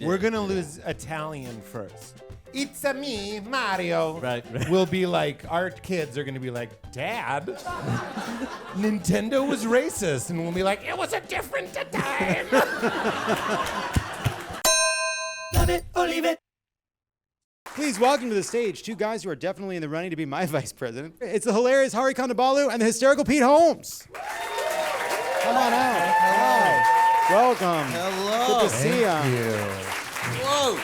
We're going to lose Italian first. It's a me, Mario. Right. We'll be like, our kids are going to be like, Dad, Nintendo was racist. And we'll be like, it was a different time. Love it or leave it. Please welcome to the stage two guys who are definitely in the running to be my vice president. It's the hilarious Hari Kondabolu and the hysterical Pete Holmes. Come on out. Hi. Welcome. Hello. Good to see you. Whoa.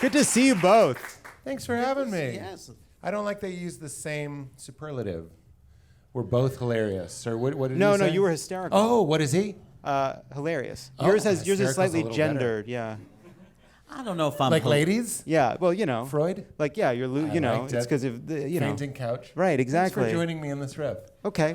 Good to see you both. Thanks for having me. Yes. I don't like they use the same superlative. We're both hilarious. Or what did No, you say? you were hysterical. Oh, what is he? Hilarious. Oh, Yours is hysterical's slightly a little gendered, yeah. I don't know if I'm Like ladies? Yeah, well, you know. Freud? Like, yeah, you're, you know, liked it's it. because of the, you know. Fainting couch. Right, exactly. Thanks for joining me in this riff. Okay.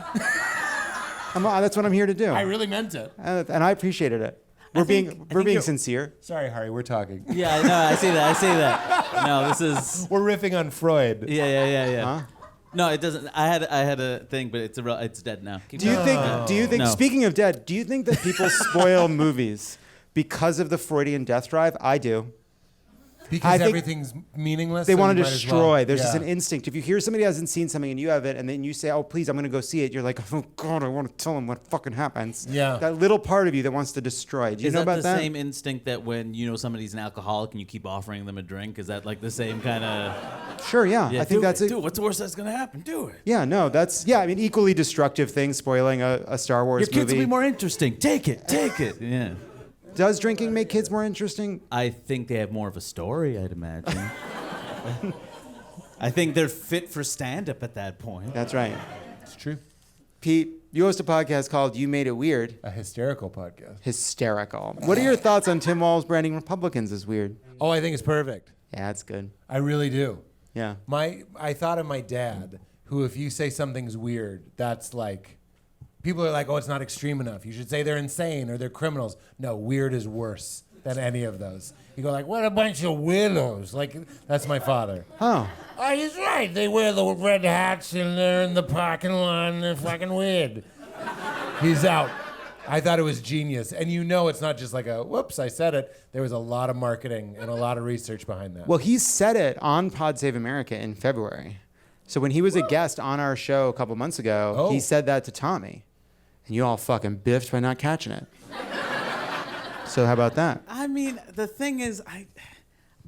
That's what I'm here to do. I really meant it. And I appreciated it. We're being you're- sincere. Sorry, Hari, we're talking. Yeah, I know. I see that. No, this is. We're riffing on Freud. Yeah. Huh? No, it doesn't. I had a thing, but it's dead now. Keep Do you going. think No. speaking of dead, do you think that people spoil movies because of the Freudian death drive? I do. Because I think everything's meaninless. They so want you to might as destroy. well. There's just Yeah. an instinct. If you hear somebody hasn't seen something and you have it, and then you say, "Oh, please, I'm going to go see it," you're like, "Oh God, I want to tell them what fucking happens." Yeah. That little part of you that wants to destroy. Do you Is know that about the that? same instinct that when you know somebody's an alcoholic and you keep offering them a drink? Is that like the same kind of? Sure. Yeah. I think that's it. Dude, what's the worst that's gonna happen? Do it. Yeah. No. That's I mean, equally destructive thing. Spoiling a Star Wars Your kids movie. will be more interesting. Take it. Yeah. Does drinking make kids more interesting? I think they have more of a story, I'd imagine. I think they're fit for stand-up at that point. That's right. It's true. Pete, you host a podcast called "You Made It Weird." A hysterical podcast. Hysterical. What are your thoughts on Tim Walz branding Republicans as weird? Oh, I think it's perfect. Yeah, that's good. I really do. Yeah. I thought of my dad, who if you say something's weird, that's like, people are like, oh, it's not extreme enough. You should say they're insane or they're criminals. No, weird is worse than any of those. You go like, what a bunch of weirdos. Like, that's my father. Oh. Oh, he's right. They wear the red hats and they're in the parking lot and they're fucking weird. He's out. I thought it was genius. And you know it's not just like a, whoops, I said it. There was a lot of marketing and a lot of research behind that. Well, he said it on Pod Save America in February. So when he was a guest on our show a couple months ago, he said that to Tommy. And you all fucking biffed by not catching it. So how about that? I mean, the thing is,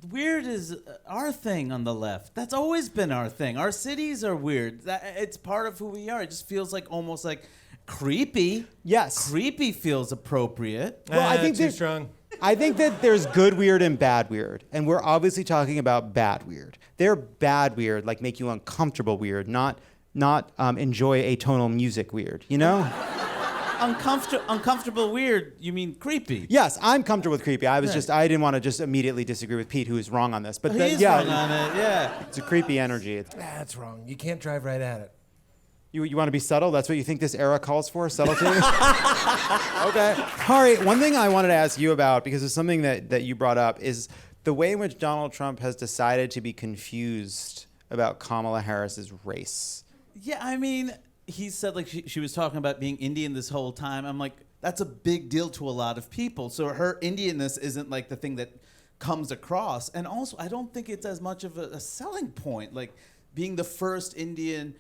weird is our thing on the left. That's always been our thing. Our cities are weird. It's part of who we are. It just feels like almost like creepy. Yes. Creepy feels appropriate. Well, I think too there's- strong. I think that there's good weird and bad weird. And we're obviously talking about bad weird. They're bad weird, like make you uncomfortable weird, not enjoy atonal music weird, you know? Uncomfortable weird, you mean creepy? Yes, I'm comfortable with creepy. I didn't want to just immediately disagree with Pete, who is wrong on this. But He's wrong on it, yeah. It's a creepy energy. That's wrong. You can't drive right at it. You want to be subtle? That's what you think this era calls for? Subtlety? Okay. Hari, one thing I wanted to ask you about, because it's something that you brought up, is the way in which Donald Trump has decided to be confused about Kamala Harris's race. Yeah, I mean, he said like she was talking about being Indian this whole time. I'm like, that's a big deal to a lot of people. So her Indianness isn't like the thing that comes across. And also, I don't think it's as much of a selling point. Like being the first Indian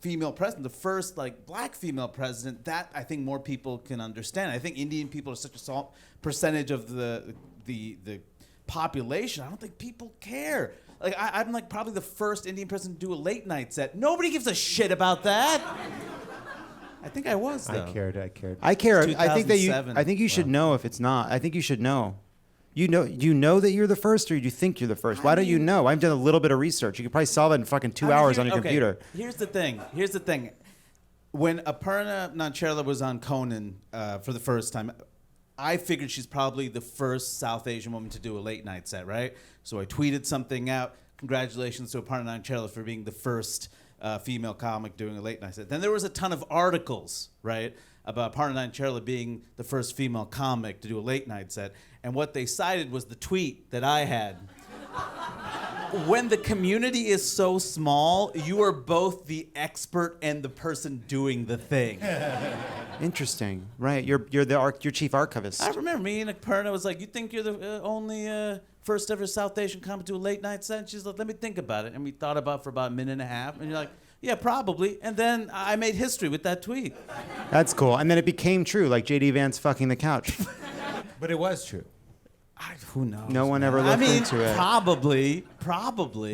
female president, the first like black female president, that I think more people can understand. I think Indian people are such a small percentage of the population. I don't think people care. Like I'm like probably the first Indian president to do a late night set. Nobody gives a shit about that. I think I was though. I cared. I care. I think that you. 2007. I think you should know if it's not. I think you should know. You know. Do you know that you're the first, or do you think you're the first? Why don't you know? I've done a little bit of research. You could probably solve it in fucking 2 hours on your computer. Here's the thing. When Aparna Nancherla was on Conan for the first time, I figured she's probably the first South Asian woman to do a late night set, right? So I tweeted something out. Congratulations to Aparna Nancherla for being the first female comic doing a late night set. Then there was a ton of articles, right, about Aparna Nancherla being the first female comic to do a late night set. And what they cited was the tweet that I had. when the community is so small, you are both the expert and the person doing the thing. Interesting. Right. You're chief archivist. I remember me and Perna was like, "You think you're the only first ever South Asian comic to a late night set?" She's like, "Let me think about it." And we thought about it for about a minute and a half. And you're like, "Yeah, probably." And then I made history with that tweet. That's cool. And then it became true, like JD Vance fucking the couch. But it was true. Who knows? No one ever looked into it. Probably.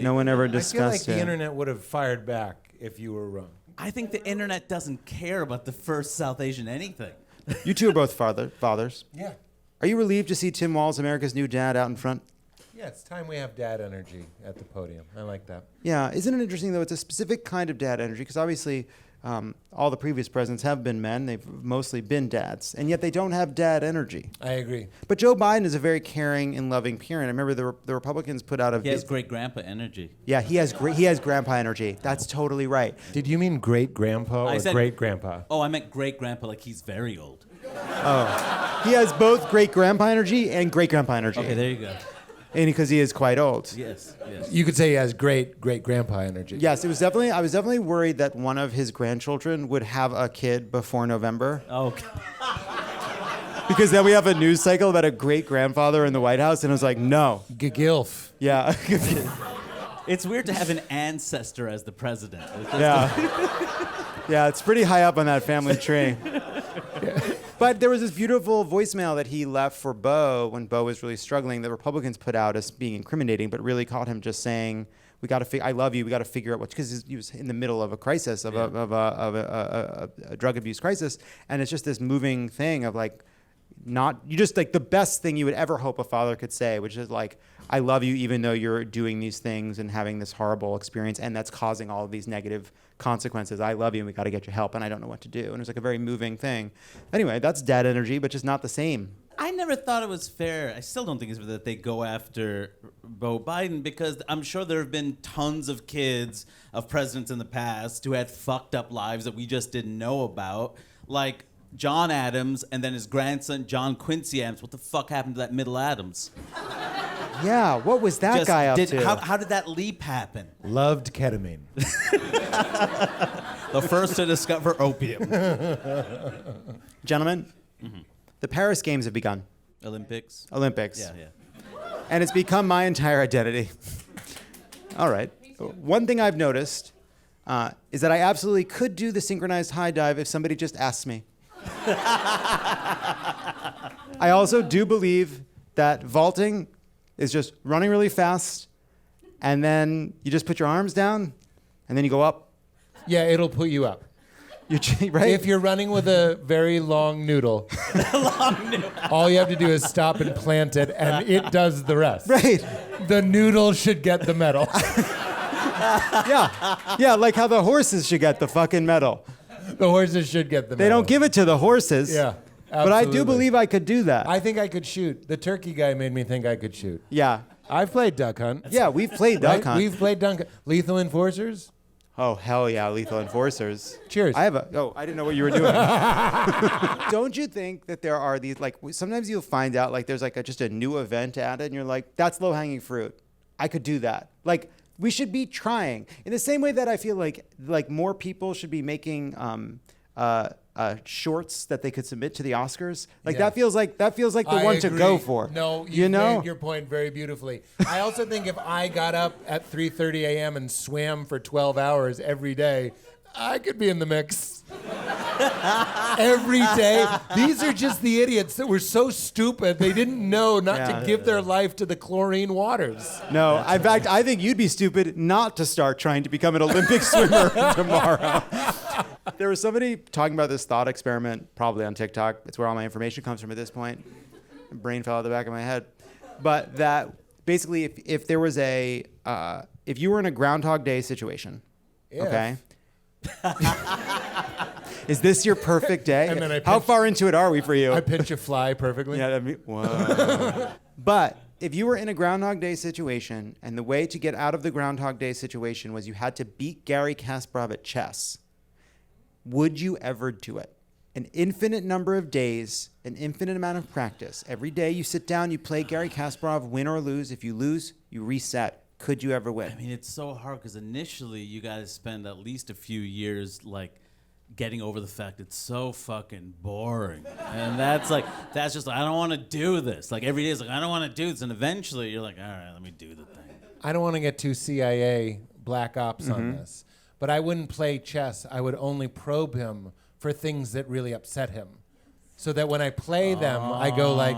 No one ever I feel like discussed the it. internet would have fired back if you were wrong. I think the internet doesn't care about the first South Asian anything. You two are both fathers. Yeah. Are you relieved to see Tim Walz, America's new dad, out in front? Yeah, it's time we have dad energy at the podium. I like that. Yeah. Isn't it interesting, though? It's a specific kind of dad energy, because obviously all the previous presidents have been men. They've mostly been dads, and yet they don't have dad energy. I agree. But Joe Biden is a very caring and loving parent. I remember the Republicans put out a... He has great grandpa energy. Yeah, he has grandpa energy. That's totally right. Did you mean great grandpa I or said- great grandpa? Oh, I meant great grandpa like he's very old. He has both great grandpa energy and great grandpa energy. Okay, there you go. And because he is quite old. Yes. You could say he has great great grandpa energy. Yes, I was definitely worried that one of his grandchildren would have a kid before November. Okay. Because then we have a news cycle about a great grandfather in the White House, and I was like, no. Gilf. Yeah. It's weird to have an ancestor as the president. Yeah. Yeah, it's pretty high up on that family tree. But there was this beautiful voicemail that he left for Beau when Beau was really struggling. The Republicans put out as being incriminating, but really caught him just saying, "We got to. I love you. We got to figure out what." Because he was in the middle of a crisis of a drug abuse crisis, and it's just this moving thing of like, you just like the best thing you would ever hope a father could say, which is like, "I love you, even though you're doing these things and having this horrible experience, and that's causing all of these negative consequences. I love you, and we got to get you help, and I don't know what to do." And it was like a very moving thing. Anyway, that's dad energy, but just not the same. I never thought it was fair. I still don't think it's fair that they go after Beau Biden, because I'm sure there have been tons of kids of presidents in the past who had fucked up lives that we just didn't know about. Like John Adams and then his grandson, John Quincy Adams. What the fuck happened to that middle Adams? Yeah, what was that guy up to? How did that leap happen? Loved ketamine. The first to discover opium. Gentlemen, the Paris Games have begun. Olympics. Olympics. Yeah. And it's become my entire identity. All right. One thing I've noticed is that I absolutely could do the synchronized high dive if somebody just asked me. I also do believe that vaulting is just running really fast, and then you just put your arms down, and then you go up. Yeah, it'll put you up. Right? If you're running with a very long noodle, all you have to do is stop and plant it, and it does the rest. Right. The noodle should get the medal. Yeah, like how the horses should get the fucking medal. The horses should get the medal. They don't give it to the horses. Yeah, But I do absolutely. believe I could do that. I think I could shoot. The turkey guy made me think I could shoot. Yeah. I've played duck hunt. Yeah, we've played Right? duck hunt. We've played duck hunt. Lethal Enforcers. Oh, hell yeah, Lethal Enforcers. Cheers. I didn't know what you were doing. Don't you think that there are these, like, sometimes you'll find out, like, there's, like, just a new event added, and you're like, that's low-hanging fruit. I could do that. Like, we should be trying. In the same way that I feel like more people should be making shorts that they could submit to the Oscars. Like, Yeah. that feels like the I one to go agree. for. No, you know? made your point very beautifully. I also think if I got up at 3:30 a.m. and swam for 12 hours every day, I could be in the mix. Every day. These are just the idiots that were so stupid they didn't know not to give their life to the chlorine waters. No, in fact, I think you'd be stupid not to start trying to become an Olympic swimmer tomorrow. There was somebody talking about this thought experiment, probably on TikTok. It's where all my information comes from at this point. My brain fell out the back of my head. But that basically, if there was if you were in a Groundhog Day situation, okay? Is this your perfect day? And then I How pinch- far into it are we for you? I pinch a fly perfectly. Yeah, that'd be, whoa. But if you were in a Groundhog Day situation, and the way to get out of the Groundhog Day situation was you had to beat Gary Kasparov at chess, would you ever do it? An infinite number of days, an infinite amount of practice. Every day you sit down, you play Gary Kasparov, win or lose. If you lose, you reset. could you ever win? I mean, it's so hard because initially you got to spend at least a few years like getting over the fact it's so fucking boring, and that's just I don't want to do this. Like every day is like I don't want to do this, and eventually you're like, all right, let me do the thing. I don't want to get too CIA Black Ops on this, but I wouldn't play chess. I would only probe him for things that really upset him. So that when I play them, I go like,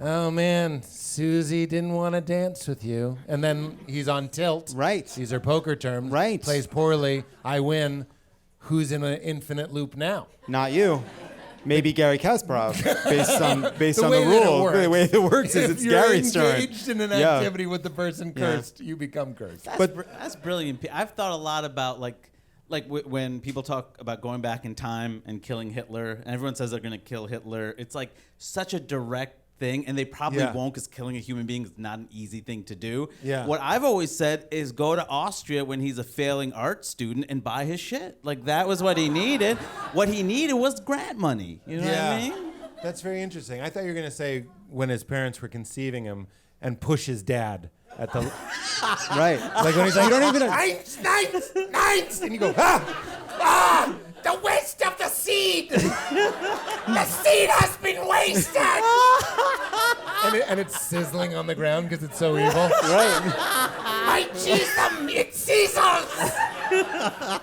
oh man, Susie didn't want to dance with you. And then he's on tilt. Right. These are poker terms. Right. Plays poorly. I win. Who's in an infinite loop now? Not you. Maybe Gary Kasparov, based on the way that it rule. works. The way it works is it's Gary's turn. If you're engaged in an activity with the person cursed, you become cursed. That's brilliant. I've thought a lot about when people talk about going back in time and killing Hitler, and everyone says they're going to kill Hitler. It's like such a direct thing, and they probably won't because killing a human being is not an easy thing to do. Yeah. What I've always said is go to Austria when he's a failing art student and buy his shit. Like that was what he needed. What he needed was grant money. You know what I mean? That's very interesting. I thought you were going to say when his parents were conceiving him and push his dad at the... Right. Like when he's like, You don't even... Nines! And you go, the waste of the seed! The seed has been wasted! and it's sizzling on the ground because it's so evil. Right. I cheese them, it sizzles!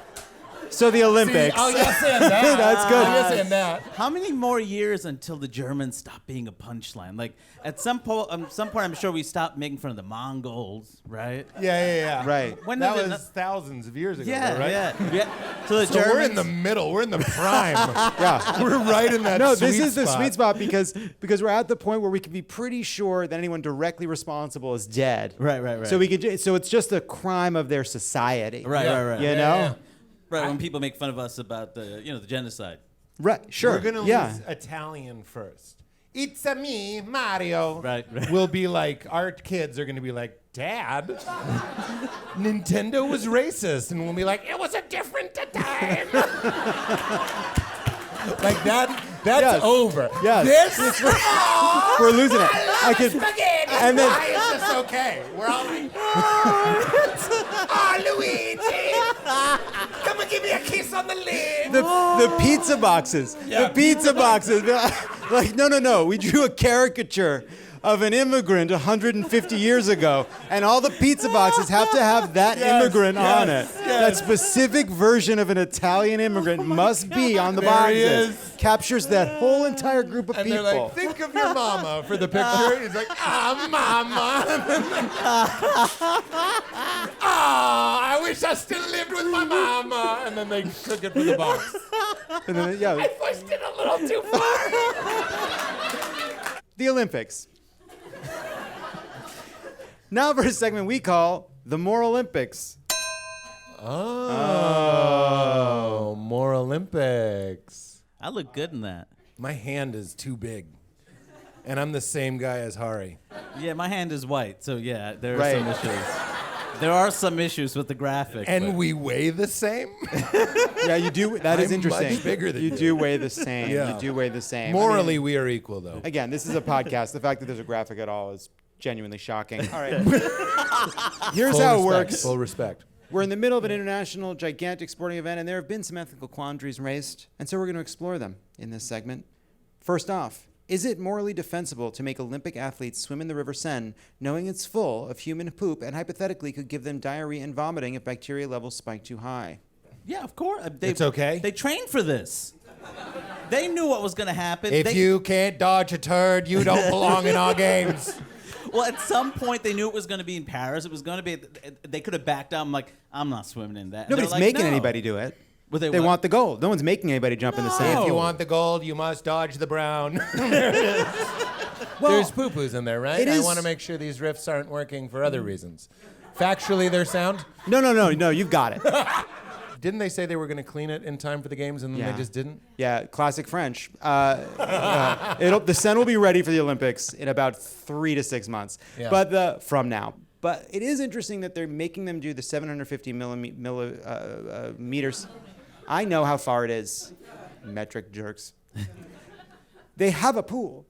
So the Olympics. Oh, yes, and that. That's good. Yes, and that. How many more years until the Germans stop being a punchline? Like at some point, I'm sure we stop making fun of the Mongols, right? Yeah. Right. When That did it was thousands of years ago, Yeah, though, right? yeah. So the So Germans. we're in the middle. We're in the prime. Yeah. We're right in that No, sweet this is the spot. sweet spot because we're at the point where we can be pretty sure that anyone directly responsible is dead. Right. So so it's just a crime of their society. Right. You know? Right, when people make fun of us about the genocide. Right. Sure. We're going to yeah. lose Italian first. It's a me, Mario. Right. We'll be like, our kids are going to be like, Dad, Nintendo was racist. And we'll be like, it was a different time. Like that's Yes. over. Yes. This, We're losing it. I could. And then why is this okay? We're all like, Luigi, come and give me a kiss on the lid. the pizza boxes. Yeah. The pizza boxes. Like, no. We drew a caricature of an immigrant 150 years ago, and all the pizza boxes have to have that immigrant on it. That specific version of an Italian immigrant must be on the There he boxes. is. Captures that whole entire group of And people. they're like, think of your mama for the picture. He's like, mama. I wish I still lived with my mama. And then they took it for the box. And then, I pushed it a little too far. the Olympics. Now for a segment we call the Moralympics. Oh, Moralympics. I look good in that. My hand is too big. And I'm the same guy as Hari. Yeah, my hand is white, so yeah, there are Right. some issues. There are some issues with the graphic. And but- we weigh the same? Yeah, you do. That is I'm interesting. much bigger than you you. do weigh the same. Yeah. You do weigh the same. Morally, we are equal, though. Again, this is a podcast. The fact that there's a graphic at all is genuinely shocking. All right. Here's how it works. Full respect. We're in the middle of an international, gigantic sporting event, and there have been some ethical quandaries raised, and so we're going to explore them in this segment. First off, is it morally defensible to make Olympic athletes swim in the River Seine knowing it's full of human poop and hypothetically could give them diarrhea and vomiting if bacteria levels spike too high? Yeah, of course. It's okay? They trained for this. They knew what was going to happen. If you can't dodge a turd, you don't belong in our games. Well, at some point they knew it was going to be in Paris. It was going to be. They could have backed out. I'm like, I'm not swimming in that. And Nobody's they're like, making no. anybody do it. Well, They what? want the gold. No one's making anybody jump in the Seine. If you want the gold, you must dodge the brown. There's poo-poos in there, right? it I is- want to make sure these riffs aren't working for other reasons. Factually, they're sound. No, you've got it. Didn't they say they were going to clean it in time for the games, and then Yeah. they just didn't? Yeah, classic French. The Seine will be ready for the Olympics in about 3 to 6 months. Yeah. But from now. But it is interesting that they're making them do the 750 meters. I know how far it is, metric jerks. They have a pool.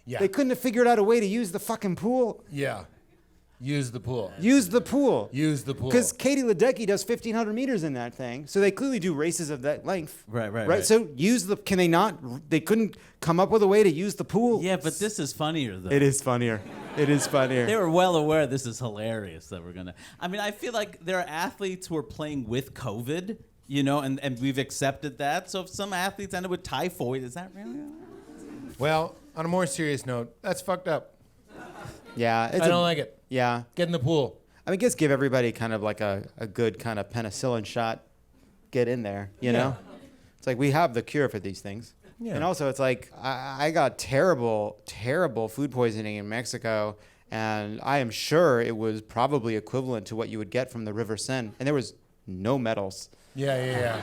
Yeah. They couldn't have figured out a way to use the fucking pool. Yeah. Use the pool. Use the pool. Use the pool. Because Katie Ledecky does 1,500 meters in that thing, so they clearly do races of that length. Right. So use the. Can they not? They couldn't come up with a way to use the pool. Yeah, but this is funnier though. It is funnier. It is funnier. They were well aware this is hilarious that we're gonna. I mean, I feel like there are athletes who are playing with COVID, and we've accepted that. So if some athletes ended with typhoid, is that really? Well, on a more serious note, that's fucked up. Yeah, I don't like it. Yeah, Get in the pool. I mean, just give everybody kind of like a good kind of penicillin shot. Get in there, you know. It's like we have the cure for these things. Yeah. And also, it's like I got terrible food poisoning in Mexico, and I am sure it was probably equivalent to what you would get from the River Seine, and there was no medals. Yeah.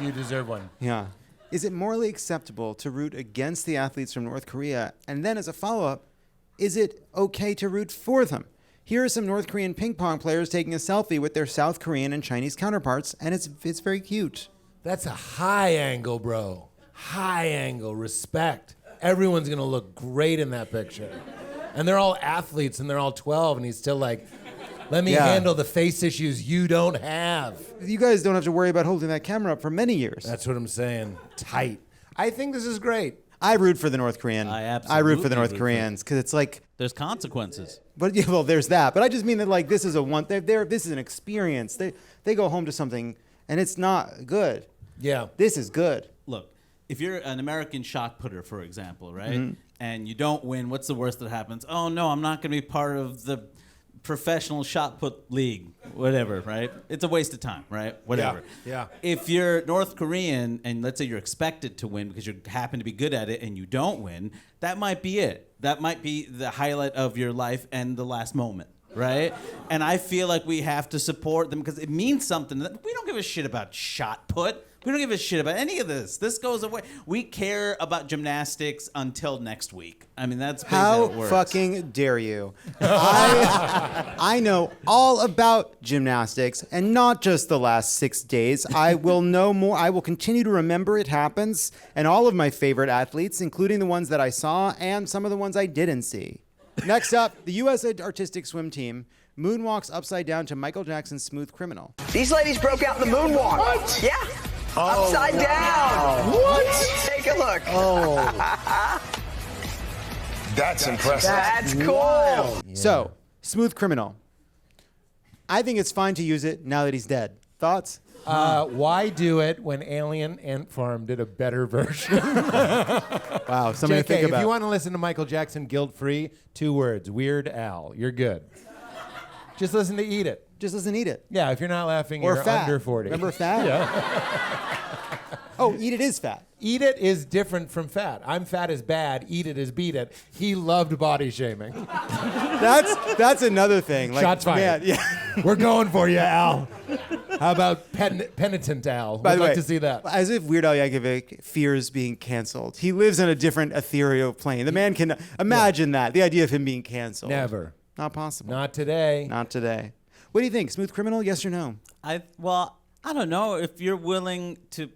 You deserve one. Yeah. Is it morally acceptable to root against the athletes from North Korea? And then as a follow-up, is it okay to root for them? Here are some North Korean ping pong players taking a selfie with their South Korean and Chinese counterparts, and it's very cute. That's a high angle, bro. High angle. Respect. Everyone's going to look great in that picture. And they're all athletes, and they're all 12, and he's still like, let me handle the face issues you don't have. You guys don't have to worry about holding that camera up for many years. That's what I'm saying. Tight. I think this is great. I root for the North Korean. I root for the absolutely North root for Koreans because it's like. There's consequences. But yeah, well, there's that. But I just mean that like this is a one. This is an experience. They go home to something and it's not good. Yeah. This is good. Look, if you're an American shot putter, for example, right, and you don't win, what's the worst that happens? Oh no, I'm not going to be part of the professional shot put league, whatever, right? It's a waste of time, right? Whatever. Yeah. If you're North Korean and let's say you're expected to win because you happen to be good at it and you don't win, that might be it. That might be the highlight of your life and the last moment, right? And I feel like we have to support them because it means something. We don't give a shit about shot put. We don't give a shit about any of this. This goes away. We care about gymnastics until next week. I mean, that's basically how it works. How fucking dare you? I know all about gymnastics, and not just the last 6 days. I will know more. I will continue to remember it happens, and all of my favorite athletes, including the ones that I saw and some of the ones I didn't see. Next up, the U.S. artistic swim team moonwalks upside down to Michael Jackson's Smooth Criminal. These ladies broke out in the moonwalk. What? Yeah. Upside down. What? Take a look. That's impressive. That's cool. Yeah. So, Smooth Criminal. I think it's fine to use it now that he's dead. Thoughts? Why do it when Alien Ant Farm did a better version? Wow, something to think JK, about. if you want to listen to Michael Jackson guilt-free, 2 words, Weird Al. You're good. Just listen to Eat It. Just listen, eat it. Yeah, if you're not laughing, Or you're fat. under 40. Remember fat? Yeah. Oh, eat it is fat. Eat It is different from fat. I'm fat is bad. Eat It is beat it. He loved body shaming. That's another thing. Like, Shots fired. man, yeah. We're going for you, Al. How about penitent Al? By We'd the like way, to see that. As if Weird Al Yankovic fears being canceled. He lives on a different ethereal plane. The man can imagine that. The idea of him being canceled. Never. Not possible. Not today. Not today. What do you think? Smooth Criminal, yes or no? I don't know if you're willing to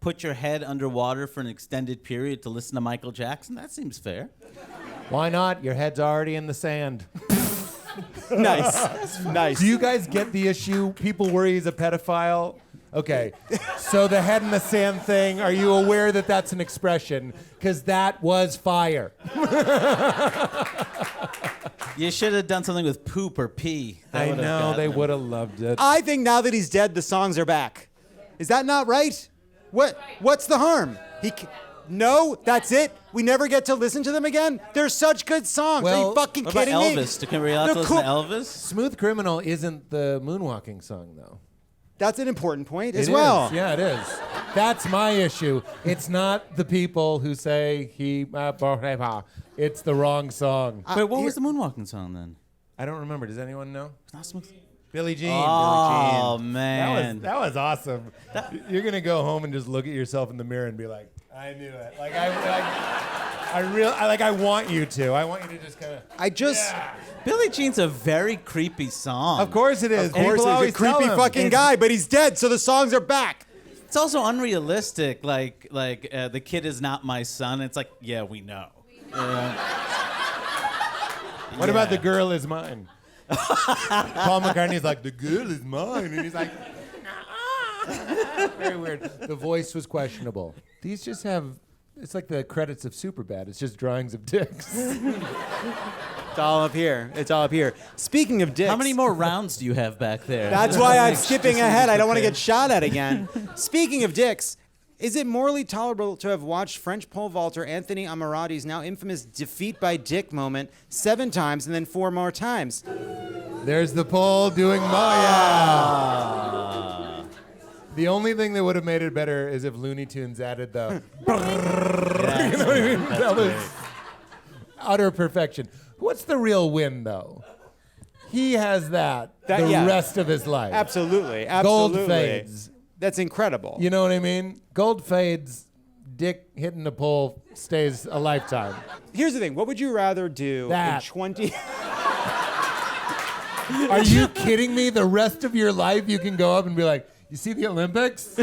put your head underwater for an extended period to listen to Michael Jackson. That seems fair. Why not? Your head's already in the sand. Nice. Nice. Do you guys get the issue? People worry he's a pedophile. Okay, so the head in the sand thing, are you aware that that's an expression? Because that was fire. You should have done something with poop or pee. That I would've know, gotten they them. would have loved it. I think now that he's dead, the songs are back. Is that not right? What's the harm? No, that's it. We never get to listen to them again. They're such good songs. Are Well, you fucking What about kidding me? Elvis? Can we allowed to They're listen to cool. Elvis? Smooth Criminal isn't the moonwalking song, though. That's an important point as It well. is. Yeah, it is. That's my issue. It's not the people who say it's the wrong song. Wait, what was the moonwalking song then? I don't remember. Does anyone know? Not Smooth. Billie Jean. Oh That man. was awesome. You're gonna go home and just look at yourself in the mirror and be like, I knew it. I want you to. I want you to just kind of. Billie Jean's a very creepy song. Of course it is. Of course, People he's a always tell creepy him. fucking guy, but he's dead, so the songs are back. It's also unrealistic. Like the kid is not my son. It's like, yeah, we know. What about the girl is mine? Paul McCartney's like, the girl is mine. And he's like, very weird. The voice was questionable. These just have, it's like the credits of Superbad. It's just drawings of dicks. It's all up here. It's all up here. Speaking of dicks. How many more rounds do you have back there? That's why I'm skipping ahead. I don't want to get shot at again. Speaking of dicks, is it morally tolerable to have watched French pole vaulter Anthony Amirati's now infamous defeat by dick moment 7 times and then 4 more times? There's the pole doing Maya. The only thing that would have made it better is if Looney Tunes added the you know what I mean? That was utter perfection. What's the real win, though? He has the rest of his life. Absolutely. Gold fades. That's incredible. You know what I mean? Gold fades, dick hitting the pole stays a lifetime. Here's the thing. What would you rather do That. in 20... Are you kidding me? The rest of your life you can go up and be like, you see the Olympics?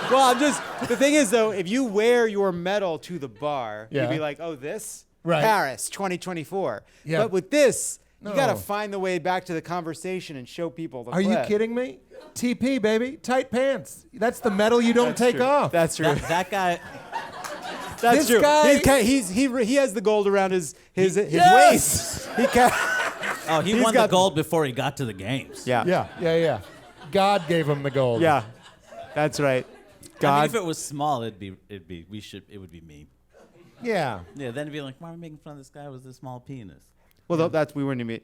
Well, the thing is, though, if you wear your medal to the bar, Yeah. you'd be like, oh, this? Right. Paris, 2024. Yeah. But with this, No. you got to find the way back to the conversation and show people the Are you clip. kidding me? TP, baby. Tight pants. That's the medal you don't take true. off. That's true. That guy. That's this true. guy- He has the gold around his Yes! waist. Oh, he He's won got- the gold before he got to the games. Yeah. Yeah. God gave him the gold. Yeah. That's right. I mean, God. if it was small, it would be me. Yeah. Yeah, then it'd be like, why are we making fun of this guy with a small penis? Well, we wouldn't even.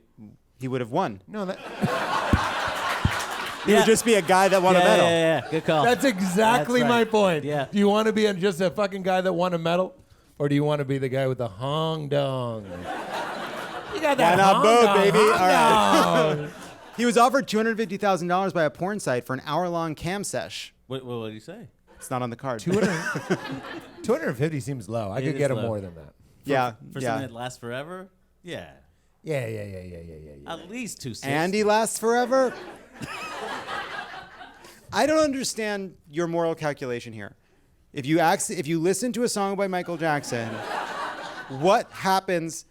He would have won. No, He would just be a guy that won a medal. Yeah. Good call. that's exactly That's my right. point. Yeah. Do you want to be just a fucking guy that won a medal? Or do you want to be the guy with the hong dong? You got that Why not hong both, dong, baby? hong All right. dong. He was offered $250,000 by a porn site for an hour-long cam sesh. What did he say? It's not on the card. 250 seems low. I It could is get him low. more than that. Yeah. For yeah. something that lasts forever? Yeah. Yeah. At least 260. Andy lasts forever. I don't understand your moral calculation here. If you listen to a song by Michael Jackson, what happens?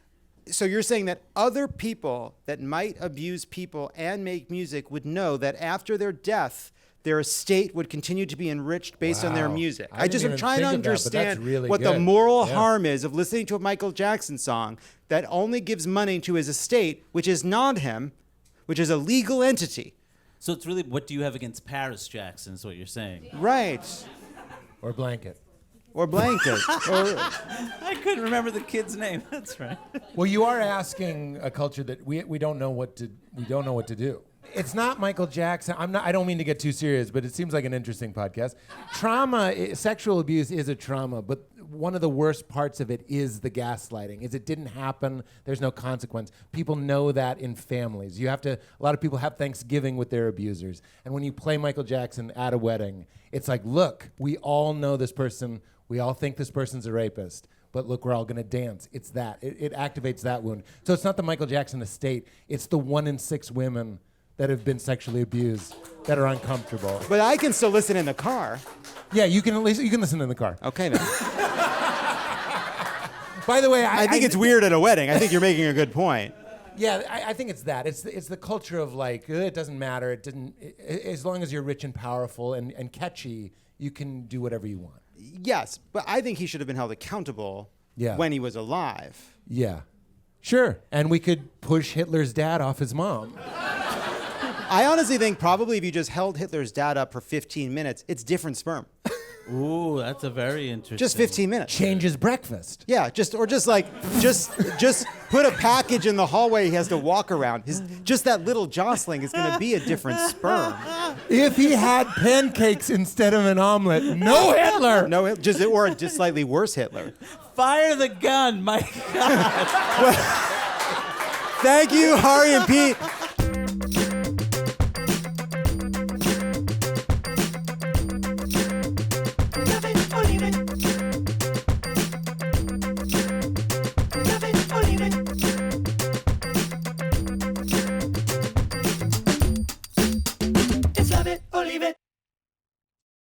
So you're saying that other people that might abuse people and make music would know that after their death, their estate would continue to be enriched based on their Wow. music. I I just am didn't trying to even think of that, but that's understand really what the good. moral Yeah. harm is of listening to a Michael Jackson song that only gives money to his estate, which is not him, which is a legal entity. So it's really, what do you have against Paris Jackson is what you're saying. Right. Or blanket. Or blanket. or I couldn't remember the kid's name. That's right. Well, you are asking a culture that we don't know what to do. It's not Michael Jackson. I don't mean to get too serious, but it seems like an interesting podcast. Sexual abuse is a trauma, but one of the worst parts of it is the gaslighting. Is it didn't happen. There's no consequence. People know that in families. A lot of people have Thanksgiving with their abusers. And when you play Michael Jackson at a wedding, it's like, look, we all know this person. We all think this person's a rapist. But look, we're all going to dance. It's that. It activates that wound. So it's not the Michael Jackson estate. It's the 1 in 6 women that have been sexually abused that are uncomfortable. but I can still listen in the car. Yeah, you can listen in the car. Okay then. By the way, I think it's weird at a wedding. I think you're making a good point. Yeah, I think it's that. It's the culture of like, it doesn't matter. As long as you're rich and powerful and catchy, you can do whatever you want. Yes, but I think he should have been held accountable Yeah. when he was alive. Yeah. Sure. And we could push Hitler's dad off his mom. I honestly think probably if you just held Hitler's dad up for 15 minutes, it's different sperm. Ooh, that's a very interesting. Just 15 minutes. Change his breakfast. Yeah, just put a package in the hallway he has to walk around. Just that little jostling is going to be a different sperm. If he had pancakes instead of an omelet, no Hitler. No, or a just slightly worse Hitler. Fire the gun, my God. Thank you, Hari and Pete.